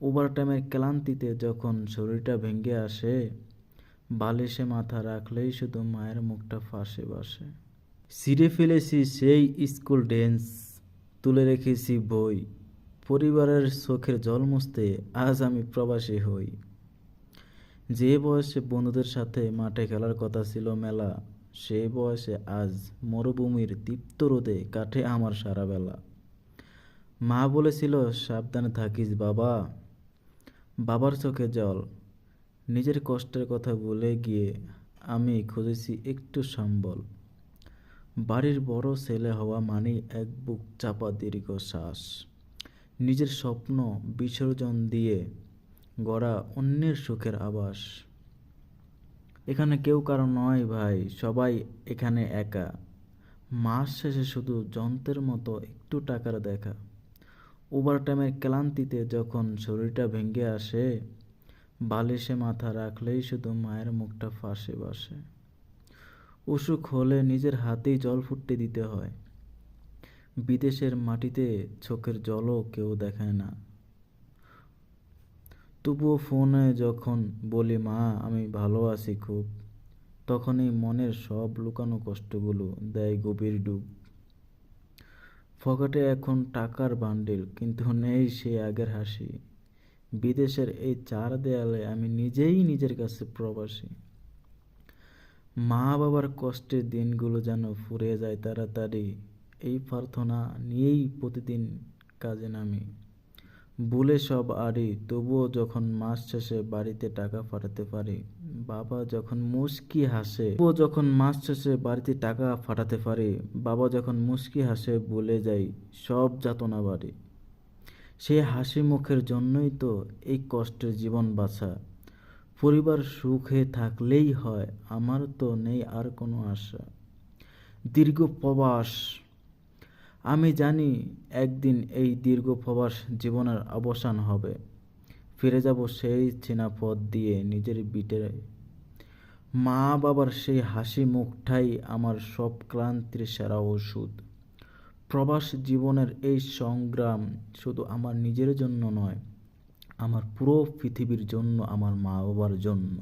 ওভারটাইমের ক্লান্তিতে যখন শরীরটা ভেঙে আসে, বালিশে মাথা রাখলেই শুধু মায়ের মুখটা ফাঁসে বাসে। ছিঁড়ে ফেলেছি সেই স্কুল ডেন্স, তুলে রেখেছি বই, পরিবারের চোখের জল মুছতে আজ আমি প্রবাসী হই। যে বয়সে বন্ধুদের সাথে মাঠে খেলার কথা ছিল মেলা, সেই বয়সে আজ মরুভূমির দীপ্ত রোদে কাটে আমার সারা বেলা। মা বলেছিল সাবধানে থাকিস বাবা, বাবার চোখে জল। নিজের কষ্টের কথা ভুলে গিয়ে আমি খুঁজেছি একটু সম্বল। বাড়ির বড় ছেলে হওয়া মানেই এক বুক চাপা দীর্ঘ শ্বাস। নিজের স্বপ্ন বিসর্জন দিয়ে গড়া অন্যের সুখের আবাস। এখানে কেউ কারো নয় ভাই, সবাই এখানে একা। মাস শেষে শুধু যন্ত্রের মতো একটু টাকার দেখা। ওভারটাইমের ক্লান্তিতে যখন শরীরটা ভেঙে আসে, বালিশে মাথা রাখলেই শুধু মায়ের মুখটা ফাঁসে বাসে। অসুখ হলে নিজের হাতেই জল ফুটতে দিতে হয়। বিদেশের মাটিতে চোখের জলও কেউ দেখায় না। তবুও ফোনে যখন বলি মা আমি ভালো আছি খুব, তখনই মনের সব লুকানো কষ্টগুলো দেয় গভীর ডুব। পকেটে এখন টাকার বান্ডিল, কিন্তু নেই সে আগের হাসি। বিদেশের এই চার দেয়ালে আমি নিজেই নিজের কাছে প্রবাসী। মা বাবার কষ্টের দিনগুলো যেন ফুরিয়ে যায় তাড়াতাড়ি, এই প্রার্থনা নিয়েই প্রতিদিন কাজে নামি। ভুলে সব আড়ি, তবুও যখন মাস শেষে বাড়িতে টাকা পাঠাতে পারি, বাবা যখন মুচকি হাসে, তবুও যখন মাস শেষে বাড়িতে টাকা পাঠাতে পারি, বাবা যখন মুচকি হাসে ভুলে যাই সব যাতনা বাড়ি। সেই হাসি মুখের জন্যই তো এই কষ্টের জীবন বাছা। পরিবার সুখে থাকলেই হয়, আমার তো নেই আর কোনো আশা। দীর্ঘ প্রবাস, আমি জানি একদিন এই দীর্ঘ প্রবাস জীবনের অবসান হবে। ফিরে যাব সেই চেনা পথ দিয়ে নিজের বিটে। মা বাবার সেই হাসি মুখটাই আমার সব ক্লান্তির সেরা ওষুধ। প্রবাস জীবনের এই সংগ্রাম শুধু আমার নিজের জন্য নয়, আমার পুরো পৃথিবীর জন্য, আমার মা বাবার জন্য।